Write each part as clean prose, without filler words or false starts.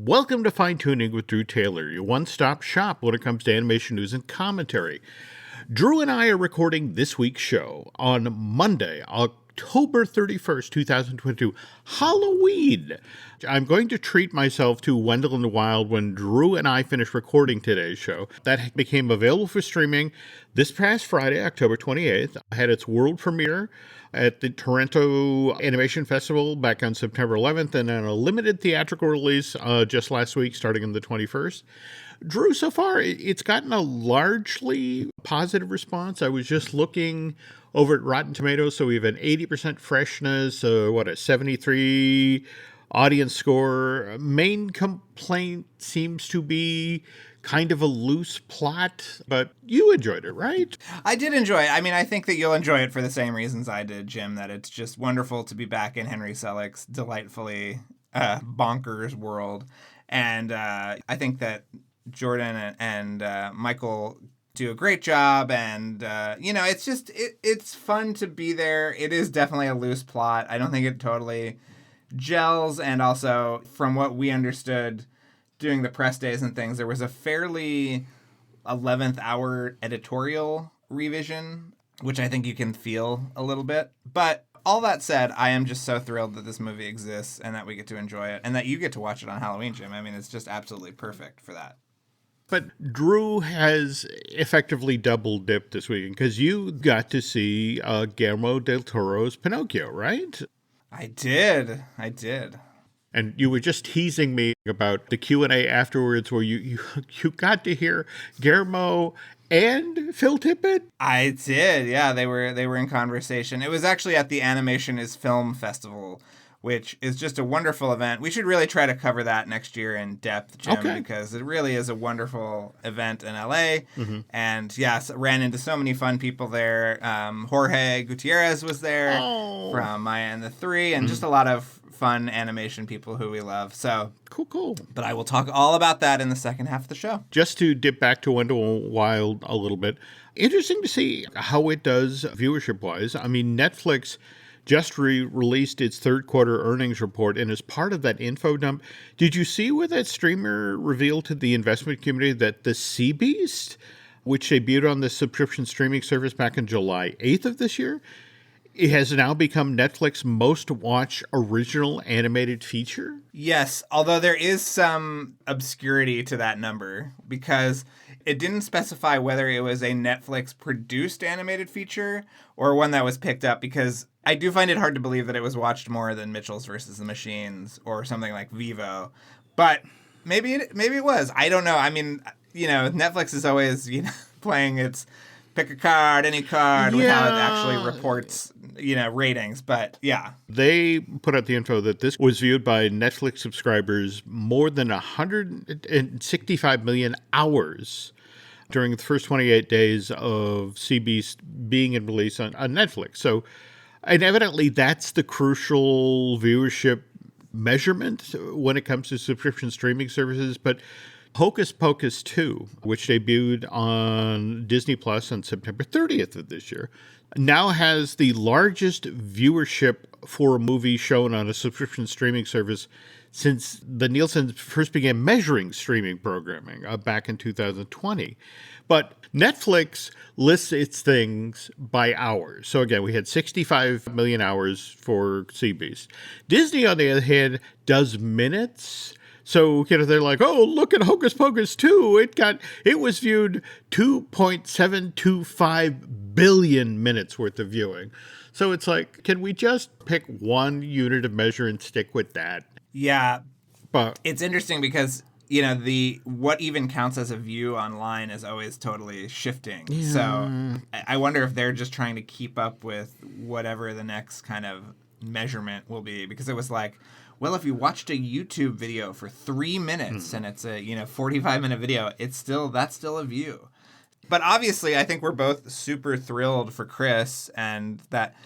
Welcome to Fine Tuning with Drew Taylor, your one-stop shop when it comes to animation news and commentary. Drew and I are recording this week's show on Monday, October 31st, 2022, Halloween. I'm going to treat myself to Wendell in the Wild when Drew and I finish recording today's show. That became available for streaming this past Friday, October 28th. It had its world premiere at the Toronto Animation Festival back on September 11th, and then a limited theatrical release just last week, starting on the 21st. Drew, so far, it's gotten a largely positive response. I was just looking over at Rotten Tomatoes, so we have an 80% freshness, a 73 audience score. Main complaint seems to be kind of a loose plot, but you enjoyed it, right? I did enjoy it. I mean, I think that you'll enjoy it for the same reasons I did, Jim, that it's just wonderful to be back in Henry Selick's delightfully bonkers world. And I think that Jordan and Michael do a great job. And, it's fun to be there. It is definitely a loose plot. I don't think it totally gels. And also, from what we understood doing the press days and things, there was a fairly 11th hour editorial revision, which I think you can feel a little bit. But all that said, I am just so thrilled that this movie exists and that we get to enjoy it and that you get to watch it on Halloween, Jim. I mean, it's just absolutely perfect for that. But Drew has effectively double dipped this weekend because you got to see Guillermo del Toro's Pinocchio, right? I did. And you were just teasing me about the Q&A afterwards where you got to hear Guillermo and Phil Tippett? I did, yeah. They were in conversation. It was actually at the Animation is Film Festival, which is just a wonderful event. We should really try to cover that next year in depth, Jim, because it really is a wonderful event in LA. Mm-hmm. And yes, ran into so many fun people there. Jorge Gutierrez was there from Maya and the Three, and just a lot of fun animation people who we love. So cool. But I will talk all about that in the second half of the show. Just to dip back to Wendell Wild a little bit, interesting to see how it does viewership-wise. I mean, Netflix just released its third quarter earnings report, and as part of that info dump, did you see where that streamer revealed to the investment community that the Sea Beast, which debuted on the subscription streaming service back on July 8th of this year, it has now become Netflix's most watched original animated feature? Yes, although there is some obscurity to that number because it didn't specify whether it was a Netflix-produced animated feature or one that was picked up, because I do find it hard to believe that it was watched more than Mitchell's versus the Machines or something like Vivo. But maybe it was. I don't know. I mean, Netflix is always, playing its pick a card, any card, with how it actually reports, ratings. But yeah. They put out the info that this was viewed by Netflix subscribers more than 165 million hours during the first 28 days of Sea Beast being in release on Netflix. So, and evidently that's the crucial viewership measurement when it comes to subscription streaming services. But Hocus Pocus 2, which debuted on Disney Plus on September 30th of this year, now has the largest viewership for a movie shown on a subscription streaming service since the Nielsen first began measuring streaming programming back in 2020. But Netflix lists its things by hours. So again, we had 65 million hours for Sea Beast. Disney, on the other hand, does minutes. So, they're like, oh, look at Hocus Pocus 2. It was viewed 2.725 billion minutes worth of viewing. So it's like, can we just pick one unit of measure and stick with that? Yeah. But it's interesting because, what even counts as a view online is always totally shifting. Yeah. So I wonder if they're just trying to keep up with whatever the next kind of measurement will be, because it was like, well, if you watched a YouTube video for 3 minutes and it's a 45-minute video, that's still a view. But obviously, I think we're both super thrilled for Chris, and that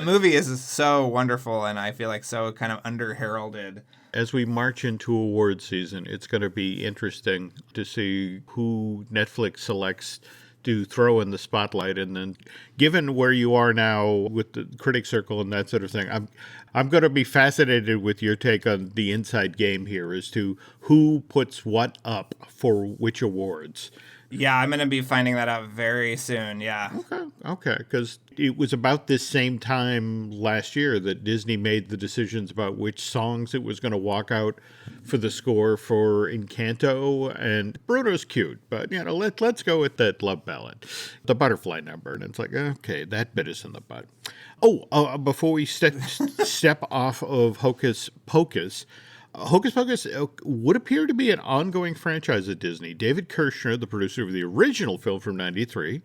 movie is so wonderful, and I feel like so kind of under-heralded. As we march into award season, it's going to be interesting to see who Netflix selects to throw in the spotlight. And then given where you are now with the critic circle and that sort of thing, I'm going to be fascinated with your take on the inside game here as to who puts what up for which awards. Yeah, I'm going to be finding that out very soon. Yeah. Okay, because it was about this same time last year that Disney made the decisions about which songs it was going to walk out for the score for Encanto, and Bruno's cute, but let's go with that love ballad, the butterfly number, and it's like, okay, that bit us in the butt. Before we step off of Hocus Pocus. Hocus Pocus would appear to be an ongoing franchise at Disney. David Kirshner, the producer of the original film from '93,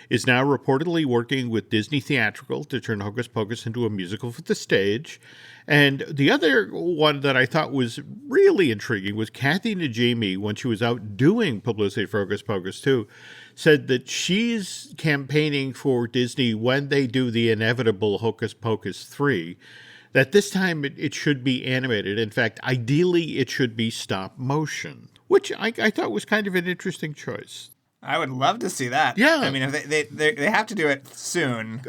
is now reportedly working with Disney Theatrical to turn Hocus Pocus into a musical for the stage. And the other one that I thought was really intriguing was Kathy Najimy, when she was out doing publicity for Hocus Pocus 2, said that she's campaigning for Disney when they do the inevitable Hocus Pocus 3, that this time it should be animated. In fact, ideally it should be stop motion, which I thought was kind of an interesting choice. I would love to see that. Yeah. I mean, if they have to do it sooner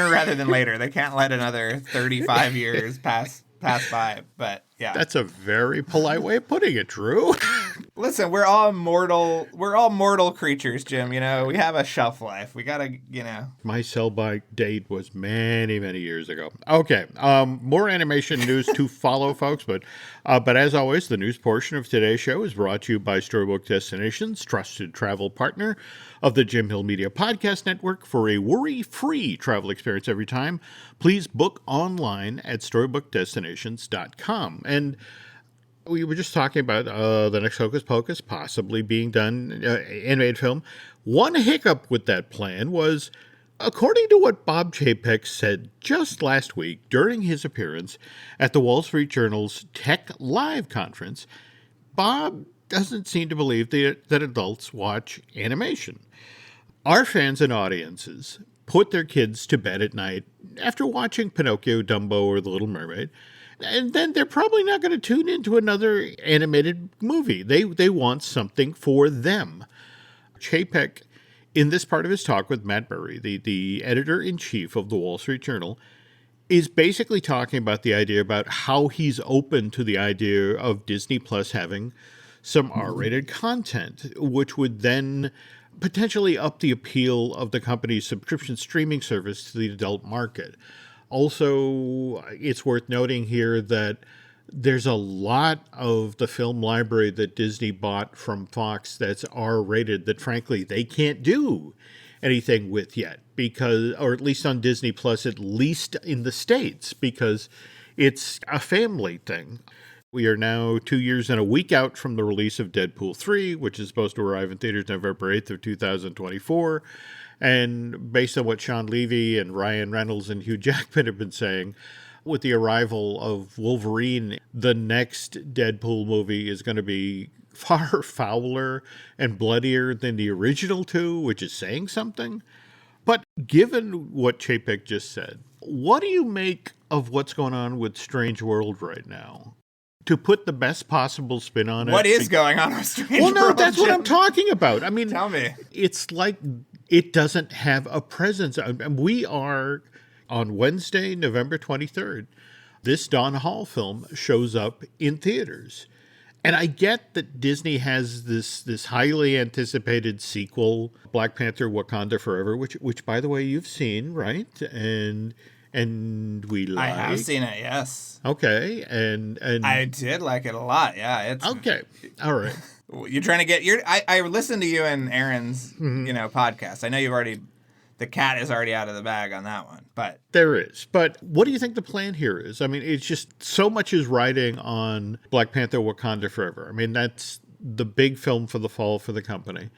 rather than later. They can't let another 35 years pass by. But yeah, that's a very polite way of putting it, Drew. Listen, we're all mortal creatures, Jim. We have a shelf life. We gotta, My sell-by date was many, many years ago. Okay, more animation news to follow, folks. But as always, the news portion of today's show is brought to you by Storybook Destinations, trusted travel partner of the Jim Hill Media Podcast Network. For a worry-free travel experience every time, please book online at storybookdestinations.com. And we were just talking about the next Hocus Pocus possibly being done, animated film. One hiccup with that plan was, according to what Bob Chapek said just last week during his appearance at the Wall Street Journal's Tech Live conference, Bob doesn't seem to believe that adults watch animation. Our fans and audiences put their kids to bed at night after watching Pinocchio, Dumbo, or The Little Mermaid, and then they're probably not going to tune into another animated movie. They want something for them. Chapek, in this part of his talk with Matt Murray, the editor-in-chief of the Wall Street Journal, is basically talking about the idea about how he's open to the idea of Disney Plus having some R-rated content, which would then potentially up the appeal of the company's subscription streaming service to the adult market. Also, it's worth noting here that there's a lot of the film library that Disney bought from Fox that's R-rated that, frankly, they can't do anything with yet, because, or at least on Disney Plus, at least in the States, because it's a family thing. We are now 2 years and a week out from the release of Deadpool 3, which is supposed to arrive in theaters November 8th of 2024. And based on what Sean Levy and Ryan Reynolds and Hugh Jackman have been saying, with the arrival of Wolverine, the next Deadpool movie is going to be far fouler and bloodier than the original two, which is saying something. But given what Chapek just said, what do you make of what's going on with Strange World right now? To put the best possible spin on it. What is going on with Strange World? Well, no, that's what I'm talking about. I mean, tell me. It's like it doesn't have a presence. We are on Wednesday, November 23rd. This Don Hall film shows up in theaters. And I get that Disney has this highly anticipated sequel, Black Panther: Wakanda Forever, which by the way you've seen, right? And we like. I have seen it, yes. Okay, and I did like it a lot. Yeah, it's okay. All right. You're trying to get I listened to you and Aaron's podcast. I know you've already. The cat is already out of the bag on that one, but there is. But what do you think the plan here is? I mean, it's just so much is riding on Black Panther: Wakanda Forever. I mean, that's the big film for the fall for the company.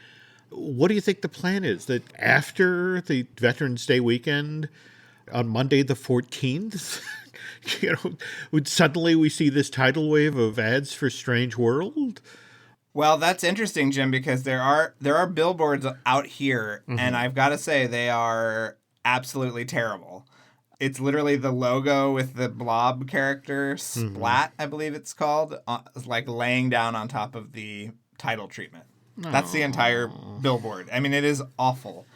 What do you think the plan is? That after the Veterans Day weekend, on Monday the 14th, suddenly we see this tidal wave of ads for Strange World? Well, that's interesting, Jim, because there are billboards out here, and I've got to say they are absolutely terrible. It's literally the logo with the blob character, Splat, I believe it's called, like laying down on top of the title treatment. That's the entire billboard. I mean, it is awful.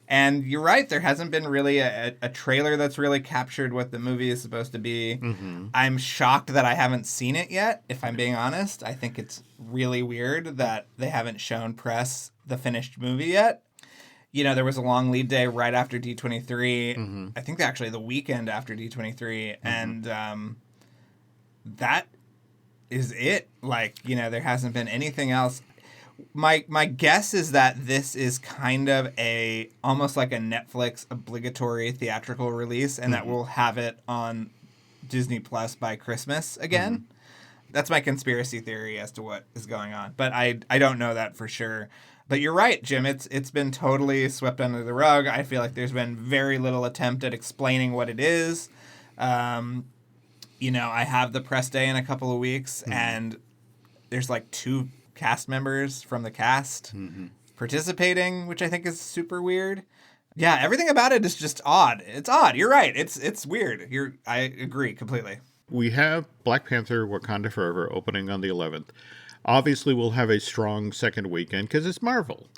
And you're right, there hasn't been really a trailer that's really captured what the movie is supposed to be. Mm-hmm. I'm shocked that I haven't seen it yet, if I'm being honest. I think it's really weird that they haven't shown press the finished movie yet. You know, there was a long lead day right after D23. Mm-hmm. I think actually the weekend after D23. Mm-hmm. And that is it. Like, you know, there hasn't been anything else. My guess is that this is kind of almost like a Netflix obligatory theatrical release, and that we'll have it on Disney Plus by Christmas again. Mm-hmm. That's my conspiracy theory as to what is going on, but I don't know that for sure. But you're right, Jim. It's been totally swept under the rug. I feel like there's been very little attempt at explaining what it is. You know, I have the press day in a couple of weeks, and there's like 2 cast members from the cast participating, which I think is super weird. Yeah, everything about it is just odd. It's odd. You're right. It's weird. I agree completely. We have Black Panther Wakanda Forever opening on the 11th. Obviously, we'll have a strong second weekend because it's Marvel.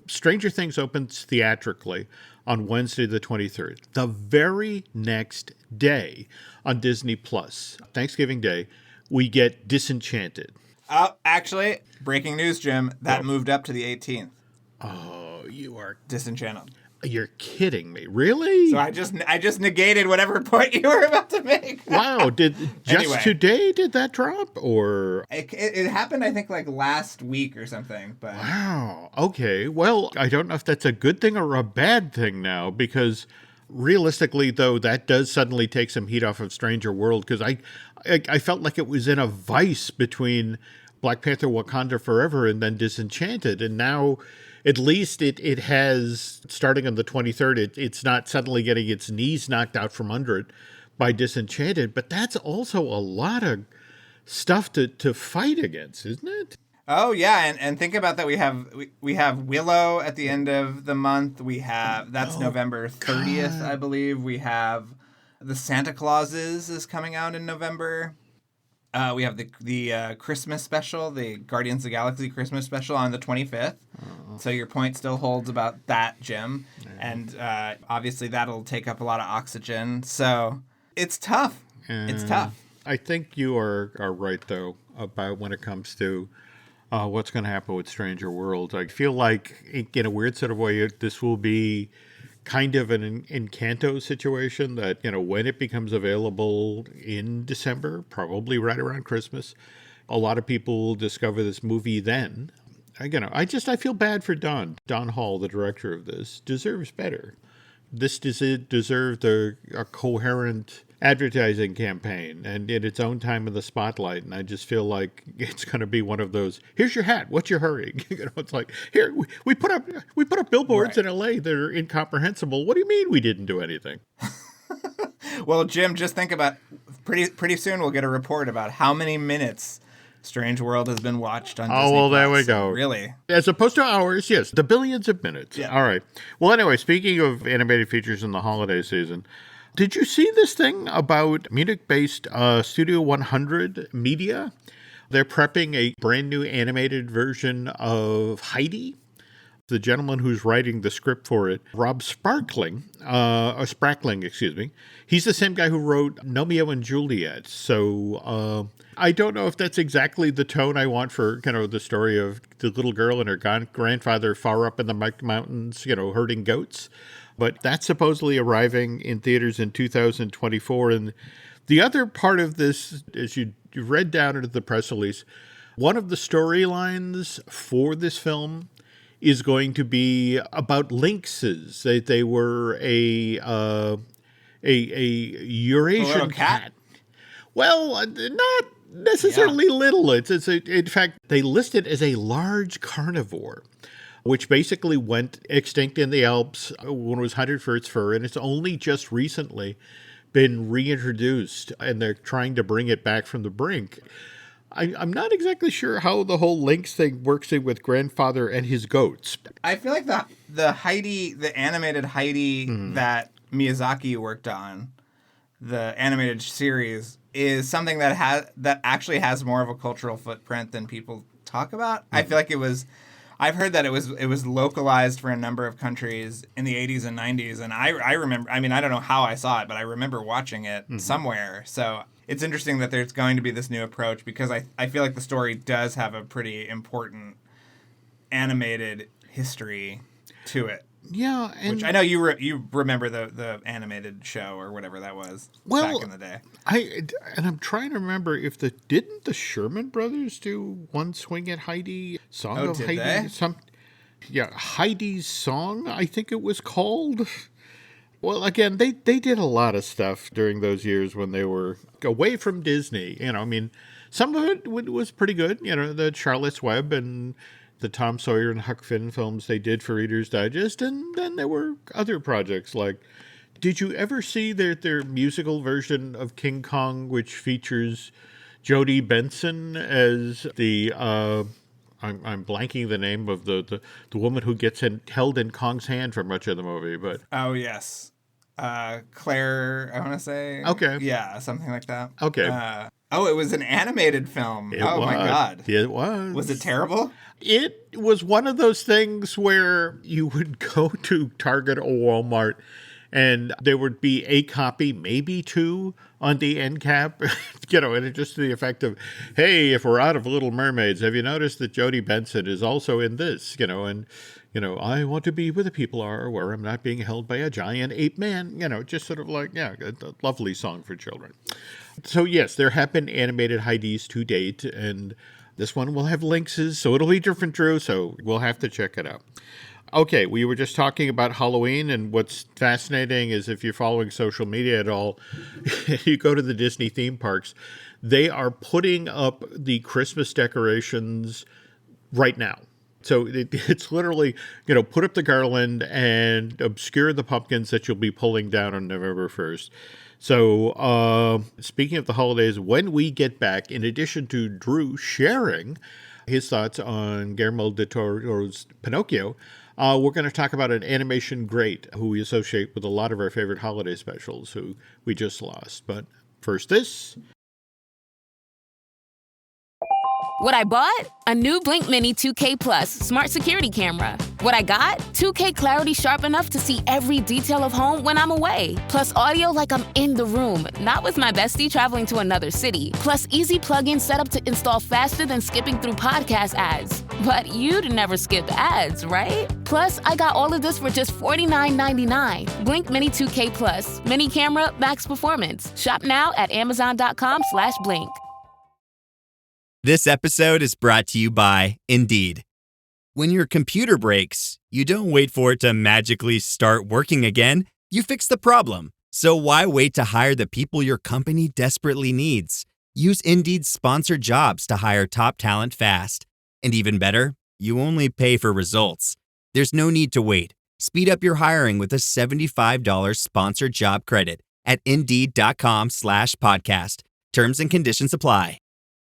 Stranger Things opens theatrically on Wednesday the 23rd. The very next day on Disney Plus, Thanksgiving Day, we get Disenchanted. Oh, actually, breaking news, Jim. That moved up to the 18th. Oh, you are Disenchanted. You're kidding me. Really? So I just negated whatever point you were about to make. Wow. Just today did that drop? Or it happened, I think, like last week or something. But wow. Okay. Well, I don't know if that's a good thing or a bad thing now, because realistically, though, that does suddenly take some heat off of Stranger World, because I felt like it was in a vice between Black Panther Wakanda Forever and then Disenchanted. And now, at least it has, starting on the 23rd, it's not suddenly getting its knees knocked out from under it by Disenchanted. But that's also a lot of stuff to fight against, isn't it? Oh, yeah. And think about that. We have Willow at the end of the month. That's November 30th, I believe. We have the Santa Clauses is coming out in November. We have the Christmas special, the Guardians of the Galaxy Christmas special on the 25th. So your point still holds about that, Jim. Yeah. And obviously that'll take up a lot of oxygen. So it's tough. It's tough. I think you are right, though, about when it comes to what's going to happen with Stranger Worlds. I feel like, in a weird sort of way, this will be kind of an Encanto situation that, when it becomes available in December, probably right around Christmas, a lot of people will discover this movie then. I feel bad for Don Hall, the director of this, deserves better. This deserved a coherent advertising campaign and in its own time in the spotlight. And I just feel like it's going to be one of those, here's your hat, what's your hurry? It's like, here, we put up billboards in LA that are incomprehensible. What do you mean we didn't do anything? Well, Jim, just think about, pretty soon we'll get a report about how many minutes Strange World has been watched on Disney+. Oh, well, there we go. Really? As opposed to hours, yes, the billions of minutes. Yeah. All right. Well, anyway, speaking of animated features in the holiday season, did you see this thing about Munich-based Studio 100 Media? They're prepping a brand new animated version of Heidi. The gentleman who's writing the script for it, Rob Sprackling, he's the same guy who wrote Romeo and Juliet. So I don't know if that's exactly the tone I want for the story of the little girl and her grandfather far up in the mountains, herding goats. But that's supposedly arriving in theaters in 2024. And the other part of this, as you read down into the press release, one of the storylines for this film is going to be about lynxes. They were a Eurasian cat. Well, not necessarily little. In fact, they list it as a large carnivore, which basically went extinct in the Alps when it was hunted for its fur, and it's only just recently been reintroduced, and they're trying to bring it back from the brink. I'm not exactly sure how the whole lynx thing works in with grandfather and his goats. I feel like the animated Heidi that Miyazaki worked on, the animated series, is something that actually has more of a cultural footprint than people talk about. I feel like it was I've heard that it was localized for a number of countries in the 80s and 90s, and I remember. I mean, I don't know how I saw it, but I remember watching it somewhere. So it's interesting that there's going to be this new approach because I feel like the story does have a pretty important animated history to it. Yeah, and which I know you remember the animated show or whatever that was back in the day. I'm trying to remember if didn't the Sherman Brothers do One Swing at Heidi, Song of did Heidi, they? Heidi's Song, I think it was called. Well, again, they did a lot of stuff during those years when they were away from Disney. I mean, some of it was pretty good. The Charlotte's Web and the Tom Sawyer and Huck Finn films they did for Reader's Digest, and then there were other projects like, did you ever see their musical version of King Kong, which features Jodie Benson as the I'm blanking the name of the woman who gets held in Kong's hand for much of the movie, but oh yes, Claire, I want to say, okay, yeah, something like that. Okay. It was an animated film. My God, it was. Was it terrible? It was one of those things where you would go to Target or Walmart and there would be a copy, maybe two, on the end cap, and it just to the effect of, hey, if we're out of Little Mermaids, have you noticed that Jodie Benson is also in this, and, I want to be where the people are, where I'm not being held by a giant ape man, just sort of like, a lovely song for children. So yes, there have been animated Heidi's to date, and this one will have links, so it'll be different, Drew, so we'll have to check it out. Okay, we were just talking about Halloween, and what's fascinating is if you're following social media at all, you go to the Disney theme parks, they are putting up the Christmas decorations right now. So it's literally, put up the garland and obscure the pumpkins that you'll be pulling down on November 1st. So speaking of the holidays, when we get back, in addition to Drew sharing his thoughts on Guillermo del Toro's Pinocchio, we're going to talk about an animation great who we associate with a lot of our favorite holiday specials who we just lost. But first this. What I bought? A new Blink Mini 2K Plus smart security camera. What I got? 2K clarity sharp enough to see every detail of home when I'm away. Plus audio like I'm in the room, not with my bestie traveling to another city. Plus easy plug-in setup to install faster than skipping through podcast ads. But you'd never skip ads, right? Plus, I got all of this for just $49.99. Blink Mini 2K Plus. Mini camera, max performance. Shop now at Amazon.com/Blink. This episode is brought to you by Indeed. When your computer breaks, you don't wait for it to magically start working again. You fix the problem. So why wait to hire the people your company desperately needs? Use Indeed's sponsored jobs to hire top talent fast. And even better, you only pay for results. There's no need to wait. Speed up your hiring with a $75 sponsored job credit at Indeed.com/podcast. Terms and conditions apply.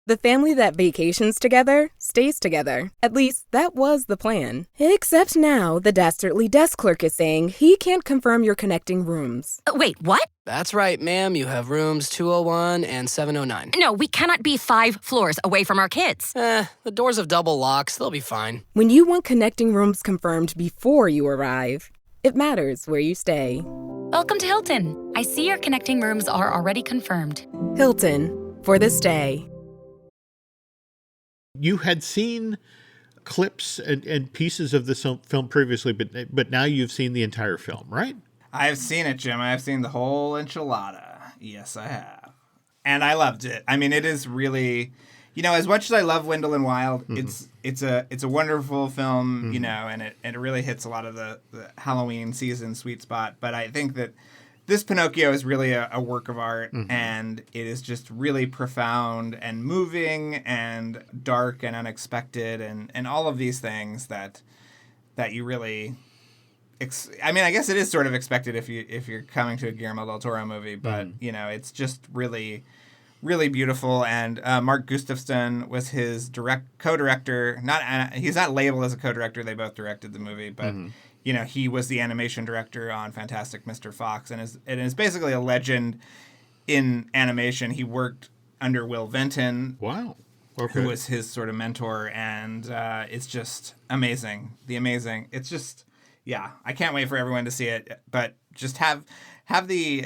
The family that vacations together stays together. At least, that was the plan. Except now, the dastardly desk clerk is saying he can't confirm your connecting rooms. Wait, what? That's right, ma'am. You have rooms 201 and 709. No, we cannot be 5 floors away from our kids. The doors have double locks. They'll be fine. When you want connecting rooms confirmed before you arrive, it matters where you stay. Welcome to Hilton. I see your connecting rooms are already confirmed. Hilton, for the stay. You had seen clips and pieces of this film previously, but now you've seen the entire film, right? I've seen it, Jim. I've seen the whole enchilada. Yes, I have. And I loved it. I mean, it is really, as much as I love Wendell and Wild, it's a wonderful film, and it really hits a lot of the Halloween season sweet spot. But I think that this Pinocchio is really a work of art, and it is just really profound and moving and dark and unexpected and all of these things that you really... I mean, I guess it is sort of expected if you're coming to a Guillermo del Toro movie, but, it's just really, really beautiful. And Mark Gustafson was his co-director. He's not labeled as a co-director. They both directed the movie, but... he was the animation director on Fantastic Mr. Fox and is basically a legend in animation. He worked under Will Vinton. Wow. Okay. who was his sort of mentor, and it's just amazing. It's just, yeah, I can't wait for everyone to see it, but just have the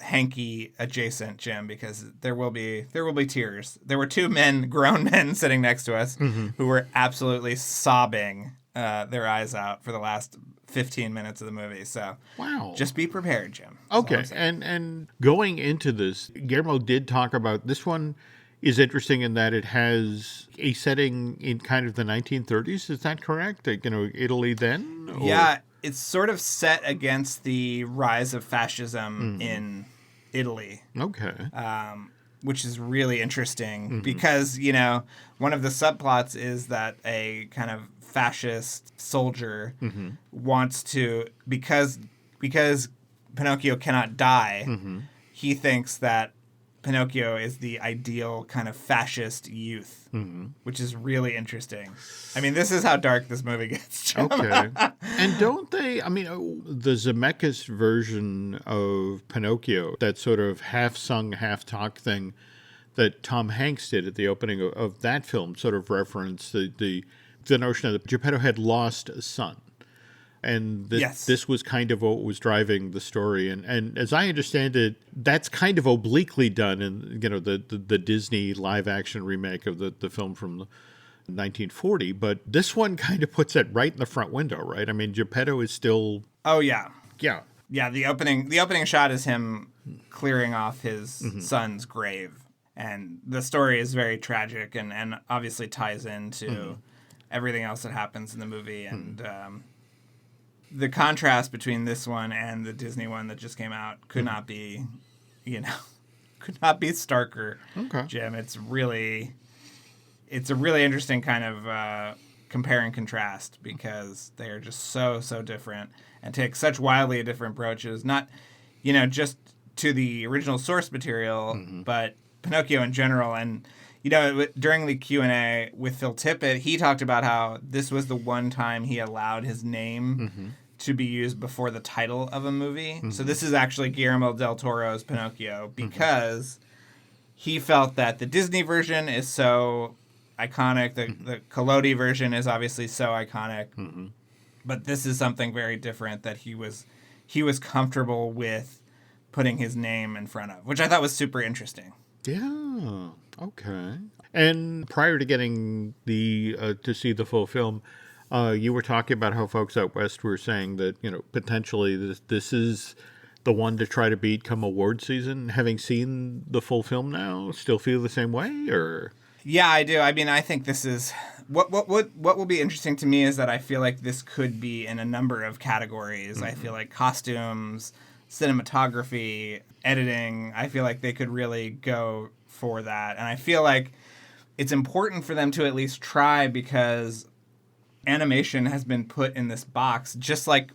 hanky adjacent, Jim, because there will be tears. There were two grown men sitting next to us who were absolutely sobbing their eyes out for the last 15 minutes of the movie. So wow, just be prepared, Jim. Okay, and going into this, Guillermo did talk about this one is interesting in that it has a setting in kind of the 1930s. Is that correct? Like, Italy then? Or? Yeah, it's sort of set against the rise of fascism in Italy. Okay. Which is really interesting because, one of the subplots is that a kind of fascist soldier wants to, because Pinocchio cannot die, he thinks that Pinocchio is the ideal kind of fascist youth, which is really interesting. I mean, this is how dark this movie gets, Jim. Okay. And don't they, the Zemeckis version of Pinocchio, that sort of half-sung, half-talk thing that Tom Hanks did at the opening of that film, sort of referenced the notion that Geppetto had lost a son. And this was kind of what was driving the story. And as I understand it, that's kind of obliquely done in, the Disney live-action remake of the film from 1940. But this one kind of puts it right in the front window, right? I mean, Geppetto is still... Oh, yeah. Yeah. Yeah, the opening shot is him clearing off his son's grave. And the story is very tragic and obviously ties into everything else that happens in the movie. And... the contrast between this one and the Disney one that just came out could not be, could not be starker, Jim. It's a really interesting kind of compare and contrast because they are just so different and take such wildly different approaches, not, just to the original source material, but Pinocchio in general. And, during the Q&A with Phil Tippett, he talked about how this was the one time he allowed his name to be used before the title of a movie. So this is actually Guillermo del Toro's Pinocchio because he felt that the Disney version is so iconic. The Collodi version is obviously so iconic. But this is something very different that he was comfortable with putting his name in front of, which I thought was super interesting. Yeah. Okay. And prior to getting to see the full film, you were talking about how folks out west were saying that, potentially this is the one to try to beat come award season. Having seen the full film now, still feel the same way, or? Yeah, I do. I mean, I think this is what will be interesting to me is that I feel like this could be in a number of categories. I feel like costumes, cinematography, editing, I feel like they could really go for that. And I feel like it's important for them to at least try because animation has been put in this box just like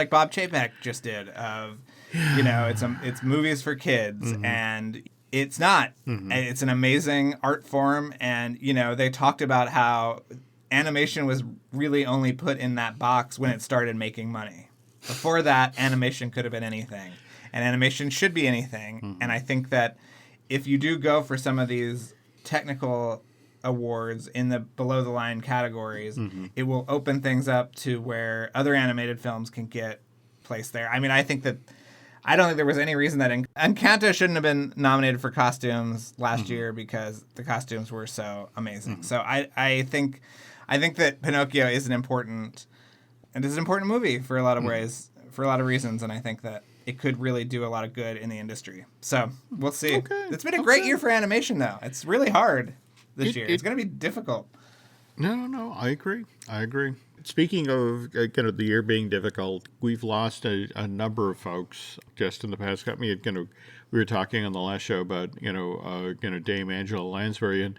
Bob Chapek just did of it's movies for kids and it's not. It's an amazing art form and they talked about how animation was really only put in that box when it started making money. Before that, animation could have been anything. And animation should be anything. And I think that if you do go for some of these technical awards in the below-the-line categories, it will open things up to where other animated films can get placed there. I mean, I don't think there was any reason that Encanto shouldn't have been nominated for costumes last year because the costumes were so amazing. So I think that Pinocchio is an important movie for a lot of ways, for a lot of reasons, and I think that it could really do a lot of good in the industry. So we'll see. Okay. It's been a great year for animation, though. It's really hard this year. It's going to be difficult. No, I agree. Speaking of the year being difficult, we've lost a number of folks just in the past. We were talking on the last show about Dame Angela Lansbury,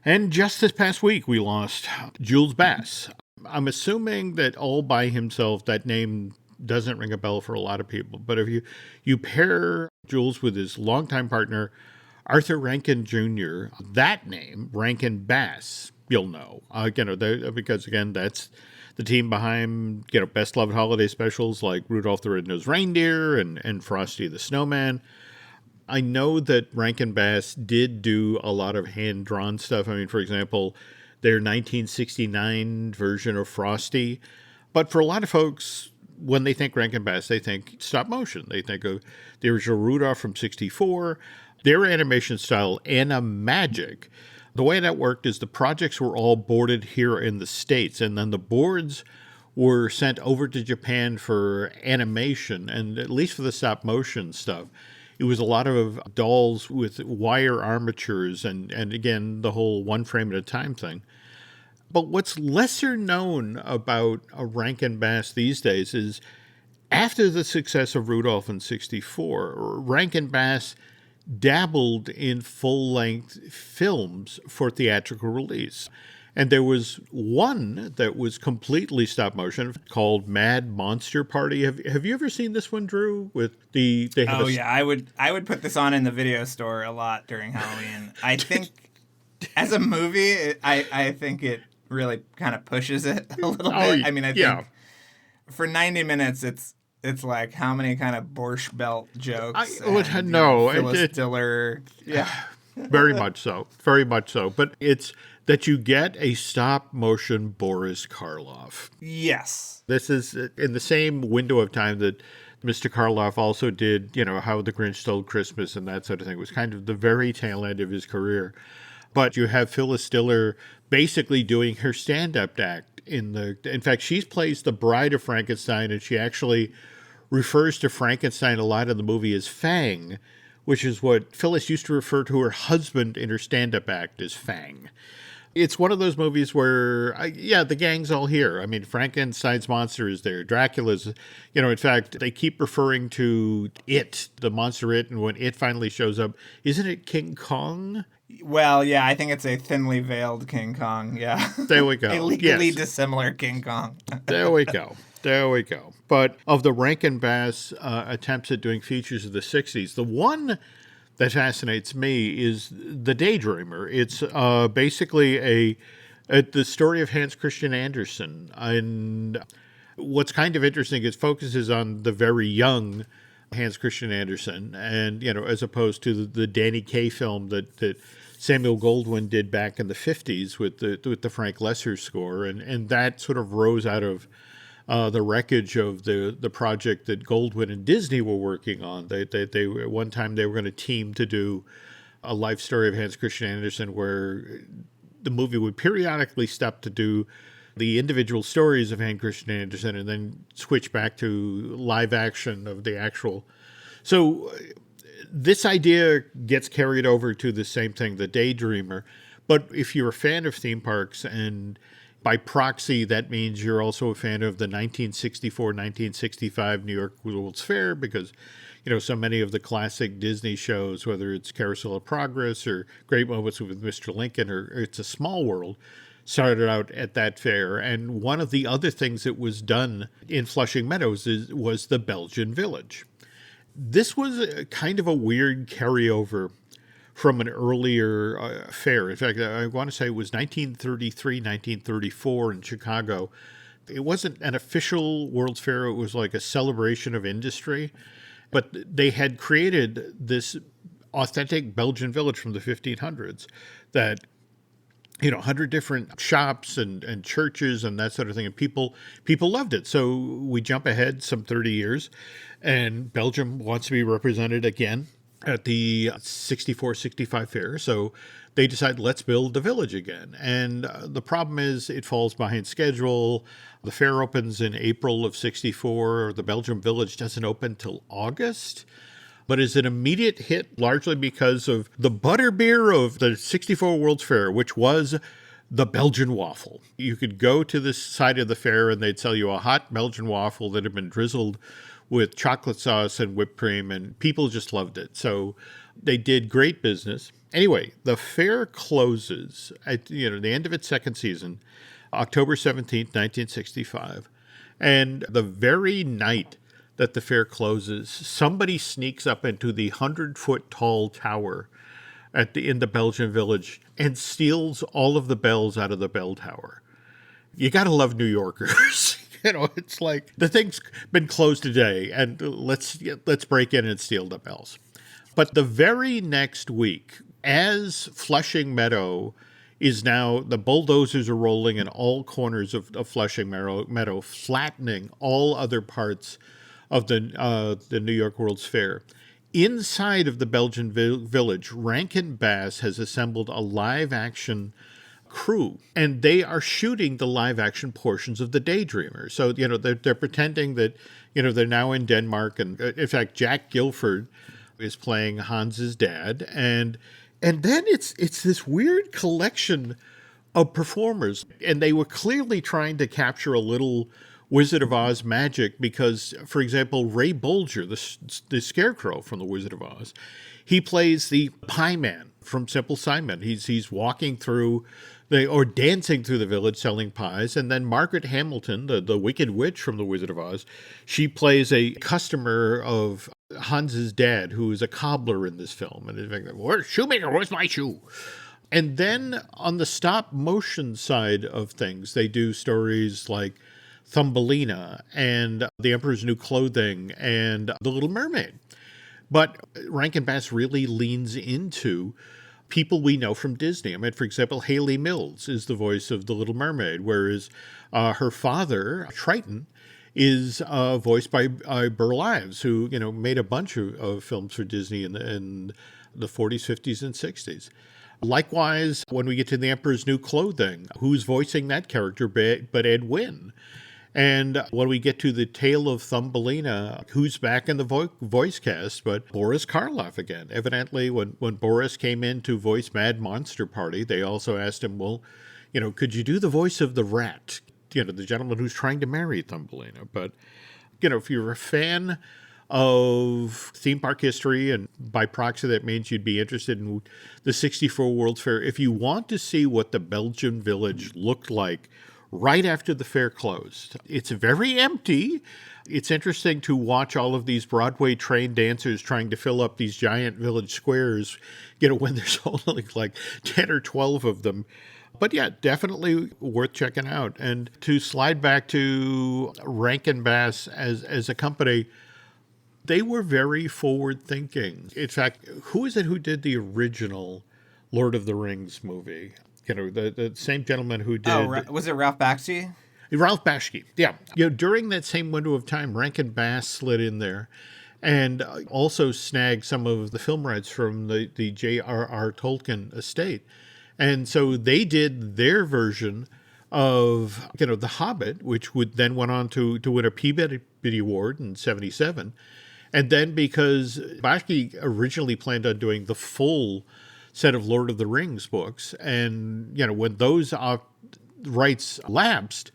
and just this past week we lost Jules Bass. I'm assuming that all by himself that name doesn't ring a bell for a lot of people, but if you pair Jules with his longtime partner Arthur Rankin Jr., that name Rankin Bass, you'll know, because again that's the team behind best loved holiday specials like Rudolph the Red-Nosed Reindeer and Frosty the Snowman. I know that Rankin Bass did do a lot of hand-drawn stuff. I mean, for example, their 1969 version of Frosty. But for a lot of folks, when they think Rankin Bass, they think stop motion. They think of the original Rudolph from 64, their animation style, Animagic. The way that worked is the projects were all boarded here in the States, and then the boards were sent over to Japan for animation, and at least for the stop motion stuff. It was a lot of dolls with wire armatures and again, the whole one frame at a time thing. But what's lesser known about a Rankin Bass these days is after the success of Rudolph in 64, Rankin Bass dabbled in full-length films for theatrical release. And there was one that was completely stop motion called Mad Monster Party. Have you ever seen this one, Drew? With they have yeah, I would put this on in the video store a lot during Halloween. I think as a movie, I think it really kind of pushes it a little bit. I mean, I think for 90 minutes, it's like how many kind of Borscht Belt jokes? Phyllis Diller. Yeah. Very much so. Very much so. But it's that you get a stop-motion Boris Karloff. Yes. This is in the same window of time that Mr. Karloff also did, How the Grinch Stole Christmas and that sort of thing. It was kind of the very tail end of his career. But you have Phyllis Diller basically doing her stand-up act. In fact, she plays the bride of Frankenstein, and she actually refers to Frankenstein a lot in the movie as Fang, which is what Phyllis used to refer to her husband in her stand-up act as Fang. It's one of those movies where, the gang's all here. I mean, Frankenstein's monster is there. Dracula's, in fact, they keep referring to it, the monster it, and when it finally shows up, isn't it King Kong? Well, yeah, I think it's a thinly veiled King Kong, yeah. There we go. A legally dissimilar King Kong. There we go. There we go. But of the Rankin Bass attempts at doing features of the 60s, the one that fascinates me is The Daydreamer. It's basically the story of Hans Christian Andersen. And what's kind of interesting is it focuses on the very young Hans Christian Andersen, and as opposed to the Danny Kaye film that Samuel Goldwyn did back in the 50s with the Frank Lesser score, and that sort of rose out of the wreckage of the project that Goldwyn and Disney were working on. They at one time they were going to team to do a life story of Hans Christian Andersen, where the movie would periodically stop to do the individual stories of Hans Christian Andersen and then switch back to live action of the actual. So this idea gets carried over to the same thing, The Daydreamer. But if you're a fan of theme parks, and by proxy, that means you're also a fan of the 1964-1965 New York World's Fair, because, so many of the classic Disney shows, whether it's Carousel of Progress or Great Moments with Mr. Lincoln or It's a Small World, started out at that fair. And one of the other things that was done in Flushing Meadows was the Belgian Village. This was kind of a weird carryover from an earlier fair. In fact, I want to say it was 1933, 1934 in Chicago. It wasn't an official World's Fair. It was like a celebration of industry. But they had created this authentic Belgian village from the 1500s that 100 different shops and churches and that sort of thing. And people loved it. So we jump ahead some 30 years, and Belgium wants to be represented again at the 64-65 fair. So they decide, let's build the village again. And the problem is it falls behind schedule. The fair opens in April of 64. The Belgium village doesn't open till August, but is an immediate hit largely because of the butterbeer of the 64 World's Fair, which was the Belgian waffle. You could go to this side of the fair and they'd sell you a hot Belgian waffle that had been drizzled with chocolate sauce and whipped cream, and people just loved it. So they did great business. Anyway, the fair closes at the end of its second season, October 17th, 1965. And the very night that the fair closes, somebody sneaks up into the 100-foot tall tower in the Belgian village and steals all of the bells out of the bell tower. You got to love New Yorkers. It's like the thing's been closed today, and let's break in and steal the bells. But the very next week, as Flushing Meadow is now, the bulldozers are rolling in all corners of Flushing Meadow, flattening all other parts of the New York World's Fair. Inside of the Belgian village, Rankin Bass has assembled a live-action crew, and they are shooting the live-action portions of The Daydreamer. So, they're pretending that, they're now in Denmark, and in fact, Jack Gilford is playing Hans's dad, and then it's this weird collection of performers, and they were clearly trying to capture a little Wizard of Oz magic because, for example, Ray Bolger, the Scarecrow from the Wizard of Oz, he plays the Pie Man from Simple Simon. He's walking through or dancing through the village selling pies, and then Margaret Hamilton, the Wicked Witch from the Wizard of Oz, she plays a customer of Hans's dad, who is a cobbler in this film, and he's like, "Shoemaker, where's my shoe?" And then on the stop motion side of things, they do stories like Thumbelina and The Emperor's New Clothing and The Little Mermaid. But Rankin Bass really leans into people we know from Disney. I mean, for example, Hayley Mills is the voice of The Little Mermaid, whereas her father, Triton, is voiced by Burl Ives, who made a bunch of films for Disney in the 40s, 50s, and 60s. Likewise, when we get to The Emperor's New Clothing, who's voicing that character but Ed Wynn? And when we get to The Tale of Thumbelina, who's back in the voice cast, but Boris Karloff again. Evidently, when Boris came in to voice Mad Monster Party, they also asked him, well, could you do the voice of the rat? The gentleman who's trying to marry Thumbelina. But, if you're a fan of theme park history, and by proxy that means you'd be interested in the 64 World's Fair, if you want to see what the Belgian village looked like right after the fair closed, it's very empty. It's interesting to watch all of these Broadway trained dancers trying to fill up these giant village squares, when there's only like 10 or 12 of them. But yeah, definitely worth checking out. And to slide back to Rankin Bass as a company, they were very forward-thinking. In fact, who is it who did the original Lord of the Rings movie? The same gentleman who did... Oh, was it Ralph Bakshi? Ralph Bakshi, yeah. During that same window of time, Rankin Bass slid in there and also snagged some of the film rights from the J.R.R. Tolkien estate. And so they did their version of, The Hobbit, which then went on to win a Peabody Award in 1977. And then because Bakshi originally planned on doing the full set of Lord of the Rings books, and, when those rights lapsed,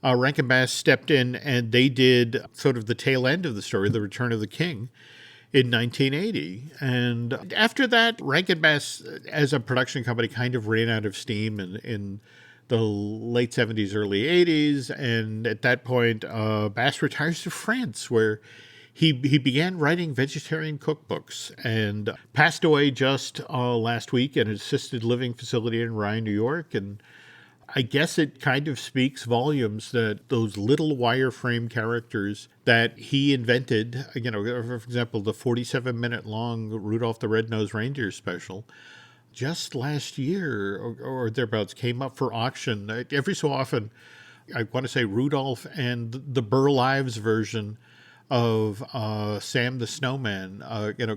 Rankin Bass stepped in and they did sort of the tail end of the story, The Return of the King, in 1980. And after that, Rankin Bass, as a production company, kind of ran out of steam in the late 70s, early 80s. And at that point, Bass retires to France, where he began writing vegetarian cookbooks and passed away just last week in an assisted living facility in Rye, New York. And I guess it kind of speaks volumes that those little wireframe characters that he invented, for example, the 47-minute long Rudolph the Red-Nosed Reindeer special, just last year or thereabouts came up for auction. Every so often, I want to say Rudolph and the Burl Ives version of Sam the Snowman,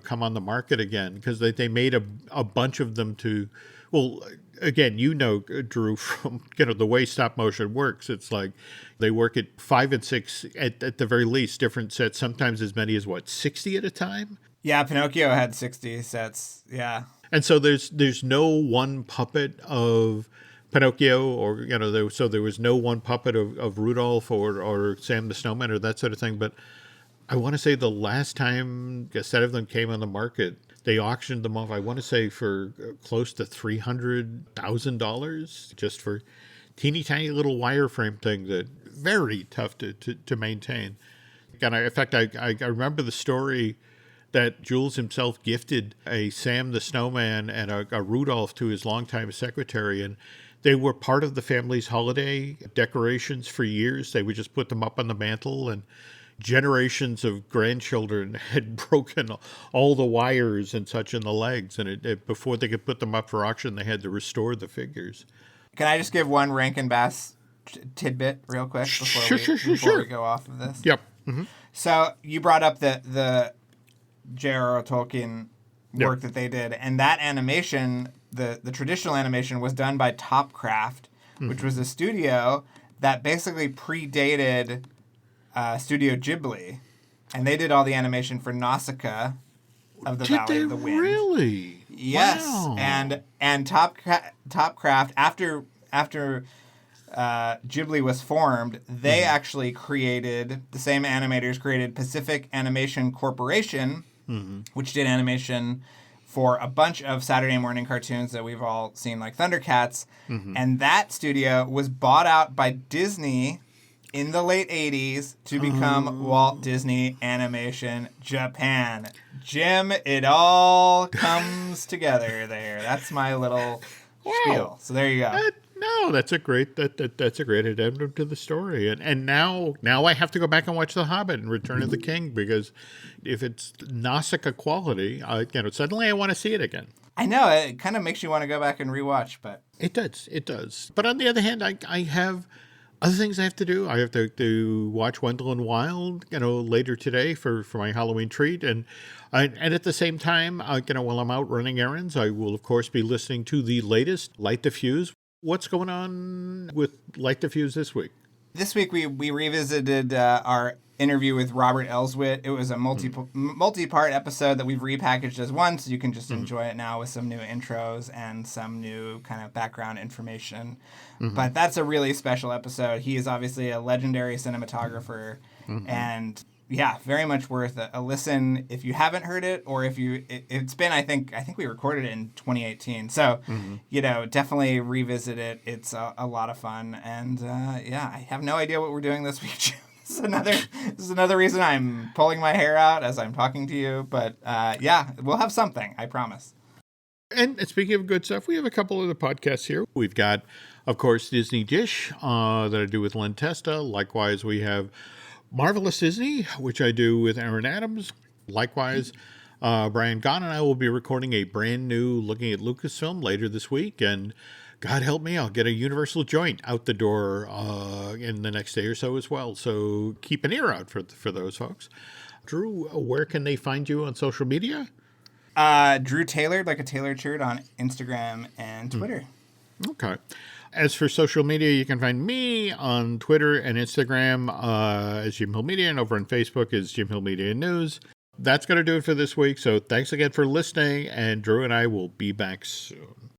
come on the market again, because they made a bunch of them to, well, again, Drew, from, the way stop motion works, it's like they work at 5 and 6 at the very least, different sets, sometimes as many as 60 at a time? Yeah, Pinocchio had 60 sets, yeah. And so there's no one puppet of Pinocchio, or, so there was no one puppet of Rudolph or Sam the Snowman or that sort of thing, but I want to say the last time a set of them came on the market, they auctioned them off, I want to say, for close to $300,000, just for teeny tiny little wireframe thing that very tough to maintain. And in fact, I remember the story that Jules himself gifted a Sam the Snowman and a Rudolph to his longtime secretary, and they were part of the family's holiday decorations for years. They would just put them up on the mantle, and generations of grandchildren had broken all the wires and such in the legs, and before they could put them up for auction, they had to restore the figures. Can I just give one Rankin Bass tidbit real quick before we go off of this? Yep. Mm-hmm. So you brought up the J.R.R. Tolkien work that they did, and that animation, the traditional animation, was done by Topcraft, which was a studio that basically predated Studio Ghibli, and they did all the animation for Nausicaa of the Valley of the Wind. Really? Yes. Wow. And Topcraft, after Ghibli was formed, they actually created, the same animators created Pacific Animation Corporation, which did animation for a bunch of Saturday morning cartoons that we've all seen, like Thundercats. And that studio was bought out by Disney in the late 80s to become Walt Disney Animation Japan. Jim, it all comes together there. That's my little spiel. So there you go. No, that's a great that's a great addendum to the story. And now I have to go back and watch The Hobbit and Return of the King, because if it's Nausicaa quality, suddenly I want to see it again. I know, it kind of makes you want to go back and rewatch, but It does. But on the other hand, I have other things I have to do. I have to watch Wendell and Wild, later today for my Halloween treat, and at the same time, while I'm out running errands, I will of course be listening to the latest Light the Fuse. What's going on with Light the Fuse this week? This week we revisited our interview with Robert Elswit. It was a multi-part episode that we've repackaged as one, so you can just enjoy it now with some new intros and some new kind of background information. But that's a really special episode. He is obviously a legendary cinematographer, and yeah, very much worth a listen if you haven't heard it, or if it's been, I think we recorded it in 2018. So, definitely revisit it. It's a lot of fun. And I have no idea what we're doing this week. This is another reason I'm pulling my hair out as I'm talking to you. But we'll have something, I promise. And speaking of good stuff, we have a couple of the podcasts here. We've got, of course, Disney Dish that I do with Len Testa. Likewise, we have Marvelous Disney, which I do with Aaron Adams. Likewise, Brian Gahn and I will be recording a brand new Looking at Lucasfilm later this week. And God help me, I'll get a Universal joint out the door in the next day or so as well. So keep an ear out for those folks. Drew, where can they find you on social media? Drew Tailored, like a tailored shirt, on Instagram and Twitter. Okay. As for social media, you can find me on Twitter and Instagram as Jim Hill Media, and over on Facebook is Jim Hill Media News. That's going to do it for this week. So thanks again for listening, and Drew and I will be back soon.